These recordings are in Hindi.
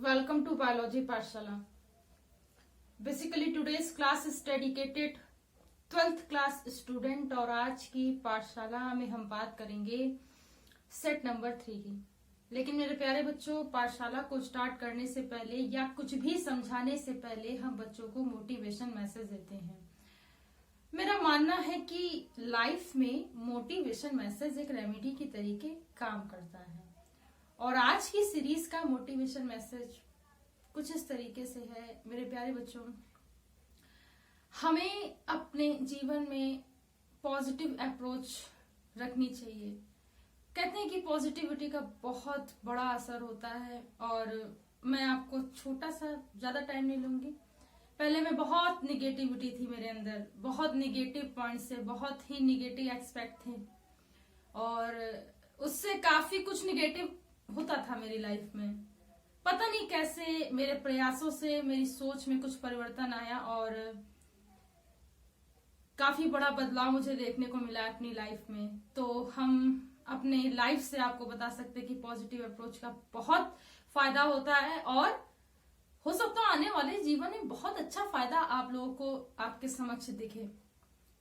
Welcome to Biology Pathshala. Basically today's class is dedicated 12th class student और आज की पाठशाला में हम बात करेंगे सेट नंबर 3 की। लेकिन मेरे प्यारे बच्चों, पाठशाला को स्टार्ट करने से पहले या कुछ भी समझाने से पहले हम बच्चों को मोटिवेशन मैसेज देते हैं। मेरा मानना है कि लाइफ में मोटिवेशन मैसेज एक रेमेडी की तरीके काम करता है और आज की सीरीज का मोटिवेशन मैसेज कुछ इस तरीके से है। मेरे प्यारे बच्चों, हमें अपने जीवन में पॉजिटिव अप्रोच रखनी चाहिए। कहते हैं कि पॉजिटिविटी का बहुत बड़ा असर होता है और मैं आपको छोटा सा, ज्यादा टाइम नहीं लूंगी। पहले में बहुत निगेटिविटी थी मेरे अंदर, बहुत निगेटिव पॉइंट से, बहुत ही निगेटिव एक्सपेक्ट थे और उससे काफी कुछ निगेटिव होता था मेरी लाइफ में। पता नहीं कैसे मेरे प्रयासों से मेरी सोच में कुछ परिवर्तन आया और काफी बड़ा बदलाव मुझे देखने को मिला अपनी लाइफ में। तो हम अपने लाइफ से आपको बता सकते हैं कि पॉजिटिव अप्रोच का बहुत फायदा होता है और हो सकता है आने वाले जीवन में बहुत अच्छा फायदा आप लोगों को आपके समक्ष दिखे।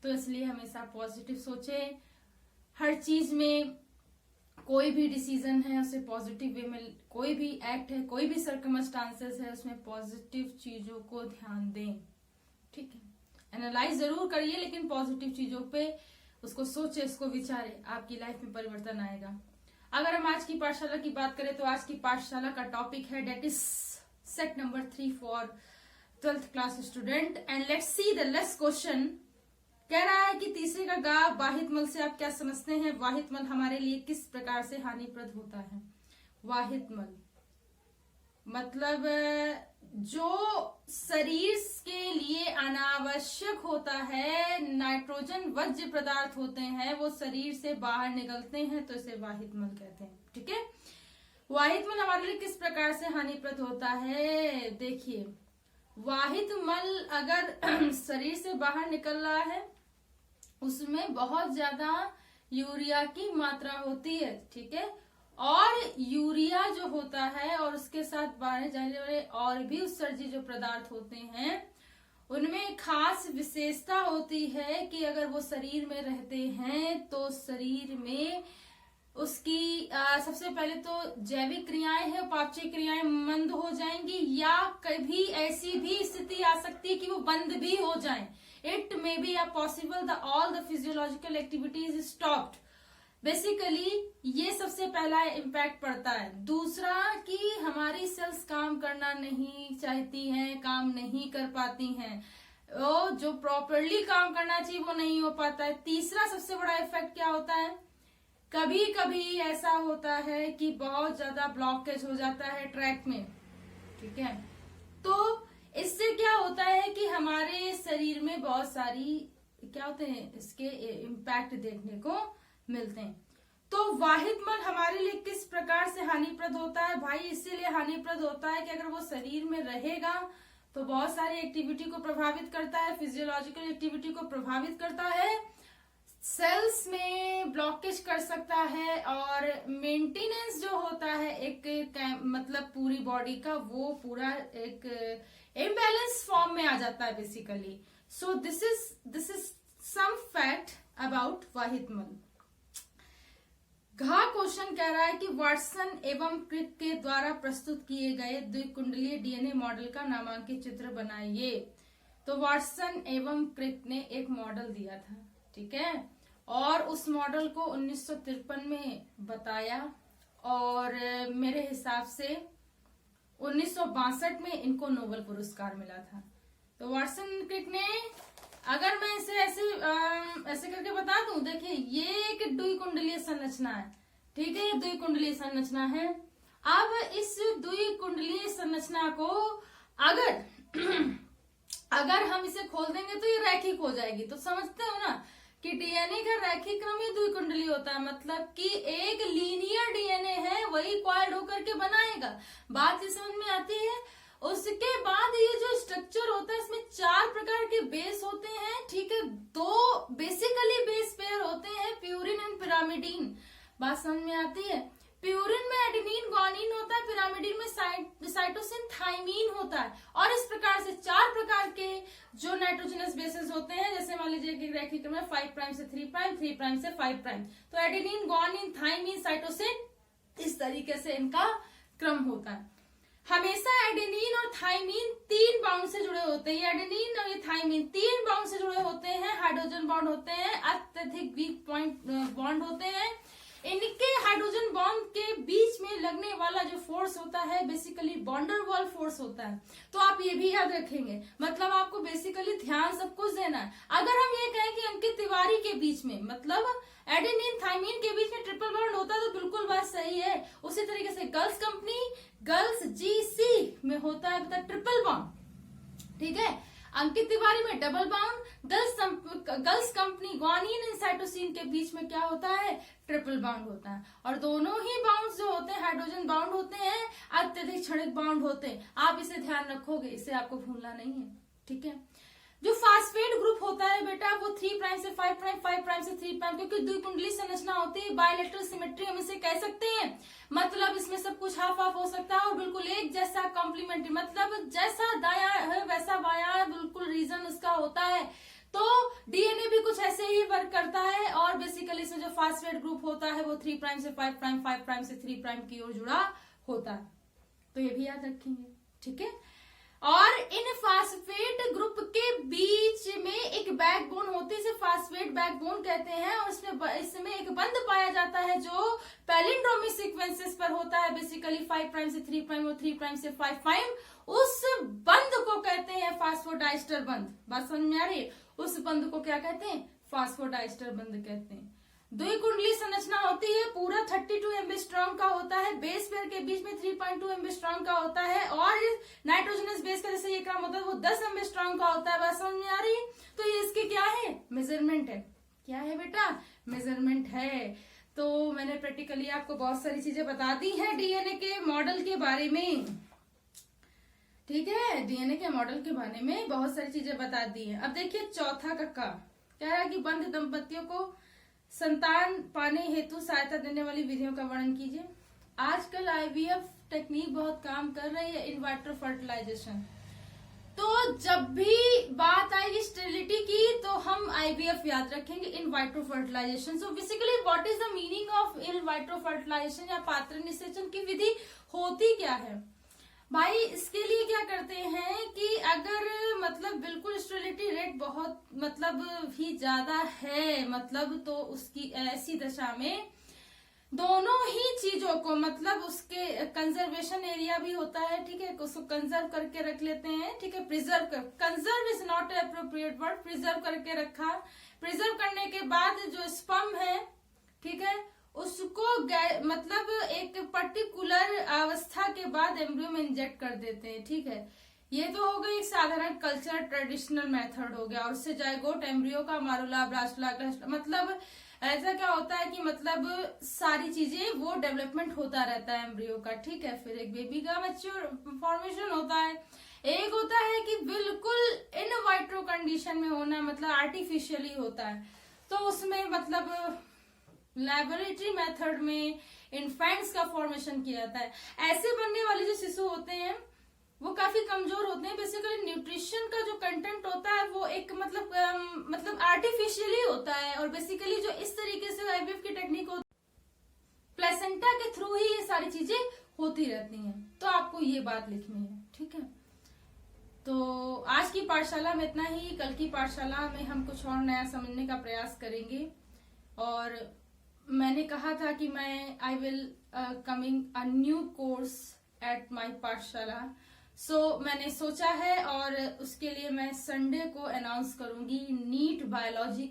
तो इसलिए हमेशा पॉजिटिव सोचें। हर चीज में कोई भी डिसीजन है उसे पॉजिटिव वे में, कोई भी एक्ट है, कोई भी सर्कमस्टांसेस है, उसमें पॉजिटिव चीजों को ध्यान दें। ठीक है, एनालाइज जरूर करिए लेकिन पॉजिटिव चीजों पे उसको सोचे, उसको विचारे, आपकी लाइफ में परिवर्तन आएगा। अगर हम आज की पाठशाला की बात करें तो आज की पाठशाला का टॉपिक है date is set number 3 for 12th class student and let's see the last question. कह रहा है कि तीसरे का गा वाहित मल से आप क्या समझते हैं? वाहित मल हमारे लिए किस प्रकार से हानिप्रद होता है? वाहित मल मतलब जो शरीर के लिए अनावश्यक होता है, नाइट्रोजन वर्ज्य पदार्थ होते हैं, वो शरीर से बाहर निकलते हैं तो इसे वाहित मल कहते हैं। ठीक है, वाहित मल हमारे लिए किस प्रकार से हानिप्रद होता है? देखिए, वाहित मल अगर शरीर से बाहर निकल रहा है उसमें बहुत ज्यादा यूरिया की मात्रा होती है। ठीक है, और यूरिया जो होता है और उसके साथ बाहर जाने वाले और भी उत्सर्जी जो पदार्थ होते हैं उनमें खास विशेषता होती है कि अगर वो शरीर में रहते हैं तो शरीर में उसकी सबसे पहले तो जैविक क्रियाएं हैं, उपापचय क्रियाएं मंद हो जाएंगी या कभी ऐसी भी स्थिति आ सकती है कि वो बंद भी हो जाएं। It may be possible the all the physiological activities stopped. Basically ये सबसे पहला इम्पैक्ट पड़ता है। दूसरा कि हमारी सेल्स काम करना नहीं चाहती हैं, काम नहीं कर पाती हैं, वो जो प्रॉपरली काम करना चाहिए वो नहीं हो पाता है। तीसरा सबसे बड़ा इफेक्ट क्या होता है? कभी कभी ऐसा होता है कि बहुत ज्यादा ब्लॉकेज हो जाता है ट्रैक में। ठीक है, तो इससे क्या होता है कि हमारे शरीर में बहुत सारी क्या होते हैं इसके इम्पैक्ट देखने को मिलते हैं। तो वाहित मल हमारे लिए किस प्रकार से हानिप्रद होता है? भाई इसीलिए हानिप्रद होता है कि अगर वो शरीर में रहेगा तो बहुत सारी एक्टिविटी को प्रभावित करता है, फिजियोलॉजिकल एक्टिविटी को प्रभावित करता है, सेल्स में ब्लॉकेज कर सकता है और मेंटेनेंस जो होता है एक मतलब पूरी बॉडी का, वो पूरा एक इम्बैलेंस फॉर्म में आ जाता है basically. So this is some fact about वाहित मल। घा क्वेश्चन कह रहा है कि वाटसन एवं क्रिक के द्वारा प्रस्तुत किए गए द्विकुंडलीय डीएनए मॉडल का नामांकित चित्र बनाइए। तो वाटसन एवं क्रिक ने एक मॉडल दिया था, ठीक है, और उस मॉडल को 1953 में बताया और मेरे हिसाब से 1962 में इनको नोबेल पुरस्कार मिला था। तो वाटसन क्रिक ने, अगर मैं इसे ऐसे करके बता दूं, देखिए ये एक द्विकुंडलीय संरचना है। ठीक है, ये द्विकुंडलीय संरचना है। अब इस द्विकुंडलीय संरचना को अगर हम इसे खोल देंगे तो ये रैखिक हो जाएगी। तो समझते हो ना कि डीएनए का रैखिक क्रम ही द्विकुंडलीय होता है, मतलब कि एक लीनियर डीएनए है वही कॉइल्ड होकर के बनाएगा। बात ये समझ में आती है? उसके बाद ये जो स्ट्रक्चर होता है इसमें 4 प्रकार के बेस होते हैं। ठीक है, 2 बेसिकली बेस पेयर होते हैं, प्यूरिन एंड पिरामिडीन। बात समझ में आती है? प्यूरिन में एडेनिन ग्वानिन होता है, पिरामिडिन में साइटोसिन, थाइमीन होता है। और इस प्रकार से 4 प्रकार के जो नाइट्रोजनस बेसेस होते हैं, जैसे मान लीजिए कि रेखिक क्रम में 5 प्राइम से 3 प्राइम, 3 प्राइम से 5 प्राइम, तो एडेनिन, ग्वानिन, थाइमीन, साइटोसिन, इस तरीके से इनका क्रम होता है। हमेशा एडेनिन और थाइमीन 3 बाउंड से जुड़े होते हैं। एडेनिन और ये थाइमीन 3 बाउंड से जुड़े होते हैं, हाइड्रोजन बॉन्ड होते हैं, अत्यधिक वीक पॉइंट बॉन्ड होते हैं। इनके हाइड्रोजन बॉन्ड के बीच में लगने वाला जो फोर्स होता है बेसिकली वॉन्डर वॉल फोर्स होता है। तो आप ये भी याद रखेंगे, मतलब आपको बेसिकली ध्यान सब कुछ देना है। अगर हम ये कहें कि अंकित तिवारी के बीच में, मतलब एडेनिन थाइमीन के बीच में ट्रिपल बॉन्ड होता है, तो बिल्कुल बात सही है। उसी तरीके से गर्ल्स कंपनी, गर्ल्स जीसी में होता है मतलब ट्रिपल बॉन्ड, ठीक है। अंकित तिवारी में double bond, girls company guanine and cytosine के बीच में क्या होता है, ट्रिपल बाउंड होता है। और दोनों ही बाउंड जो होते हैं हाइड्रोजन बाउंड होते हैं, अत्यधिक क्षणिक बाउंड होते हैं। आप इसे ध्यान रखोगे, इसे आपको भूलना नहीं है, ठीक है। जो फास्फेट ग्रुप होता है बेटा, वो 3 प्राइम से 5 प्राइम, 5 प्राइम से 3 प्राइम, क्योंकि द्विकुंडली संरचना होती है, बायलेटरल सिमेट्री हम इसे कह सकते हैं। मतलब इसमें सब कुछ हाफ हाफ हो सकता है और बिल्कुल एक जैसा कॉम्प्लीमेंट्री, मतलब जैसा दायां है वैसा बायां, बिल्कुल रीजन उसका होता है। तो डीएनए भी कुछ ऐसे ही वर्क करता है। और बेसिकली इसमें जो फास्फेट ग्रुप होता है वो 3 प्राइम से 5 प्राइम, 5 प्राइम से 3 प्राइम की ओर जुड़ा होता है। तो ये भी याद रखेंगे, ठीक है। और इन फास्फेट ग्रुप के बीच में एक बैकबोन होती है, इसे फास्फेट बैकबोन कहते हैं। और इसमें एक बंध पाया जाता है जो पैलिंड्रोमिक सीक्वेंसेस पर होता है, बेसिकली 5 प्राइम से 3 प्राइम और 3 प्राइम से 5 प्राइम। उस बंध को कहते हैं फास्फोडाइस्टर बंध। बात समझ में आ रही है? उस बंध को क्या कहते हैं, फास्फोडाइस्टर बंध कहते हैं। द्विकुंडली संरचना होती है, पूरा 32 एंगस्ट्रॉम का होता है, बेस पेयर के बीच में 3.2 एंगस्ट्रॉम का होता है। और नाइट्रोजनस बेस का जैसे ये क्रम होता है वो 10 एंगस्ट्रॉम का होता है। बात समझ में आ रही है? तो ये इसके क्या है, मेजरमेंट है। क्या है बेटा, मेजरमेंट है। तो मैंने प्रैक्टिकली आपको बहुत सारी चीजें बता दी है डीएनए के मॉडल के बारे में, ठीक है। डीएनए के मॉडल के बारे में बहुत सारी चीजें बता दी है। अब देखिए चौथा कक्का कह रहा है कि बंध दंपतियों को संतान पाने हेतु सहायता देने वाली विधियों का वर्णन कीजिए। आजकल आईवीएफ टेक्निक बहुत काम कर रही है, इन वाइट्रो फर्टिलाइजेशन। तो जब भी बात आएगी स्टेरिलिटी की तो हम आईवीएफ याद रखेंगे, in vitro fertilization. So basically what is the meaning of in vitro fertilization या पात्र निषेचन की विधि होती क्या है भाई? इसके लिए क्या करते हैं कि अगर मतलब बिल्कुल स्टेरिलिटी रेट बहुत मतलब भी ज्यादा है, मतलब तो उसकी ऐसी दशा में दोनों ही चीजों को मतलब उसके कंजर्वेशन एरिया भी होता है, ठीक है, उसको कंजर्व करके रख लेते हैं, ठीक है। प्रिजर्व कर, conserve is not appropriate word, preserve करके रखा। प्रिजर्व करने के बाद जो स्पर्म है, ठीक है, उसको मतलब एक पर्टिकुलर अवस्था के बाद एम्ब्रियो में इंजेक्ट कर देते हैं, ठीक है। ये तो हो गई एक साधारण कल्चर ट्रेडिशनल मेथड हो गया। और उससे जायगोट एम्ब्रियो का मारुला, ब्लास्टुला, मतलब ऐसा क्या होता है कि मतलब सारी चीजें वो डेवलपमेंट होता रहता है एम्ब्रियो का, ठीक है। फिर एक बेबी का मैच्योर फॉर्मेशन होता है। एक होता है कि बिल्कुल इन वाइट्रो कंडीशन में होना, मतलब आर्टिफिशियली होता है। तो उसमें मतलब लैबोरेटरी मेथड में इन्फेंट्स का फॉर्मेशन किया जाता है। ऐसे बनने वाले जो शिशु होते हैं वो काफी कमजोर होते हैं। बेसिकली न्यूट्रिशन का जो कंटेंट होता है वो एक मतलब आर्टिफिशियली होता है। और बेसिकली जो इस तरीके से आईवीएफ की टेक्निक होती है, प्लेसेंटा के थ्रू ही ये सारी चीजें होती रहती हैं। तो आपको ये बात लिखनी है, ठीक है। तो आज की पाठशाला में इतना ही। कल की पाठशाला में हम कुछ और नया समझने का प्रयास करेंगे। और मैंने कहा था कि मैं I will coming a new course at my पाठशाला। सो मैंने सोचा है और उसके लिए मैं संडे को अनाउंस करूंगी नीट बायोलॉजी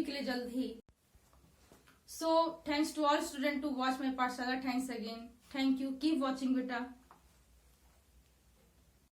के लिए जल्द ही। So thanks to all student to watch my Pathshala. Thanks again, thank you, keep watching बेटा।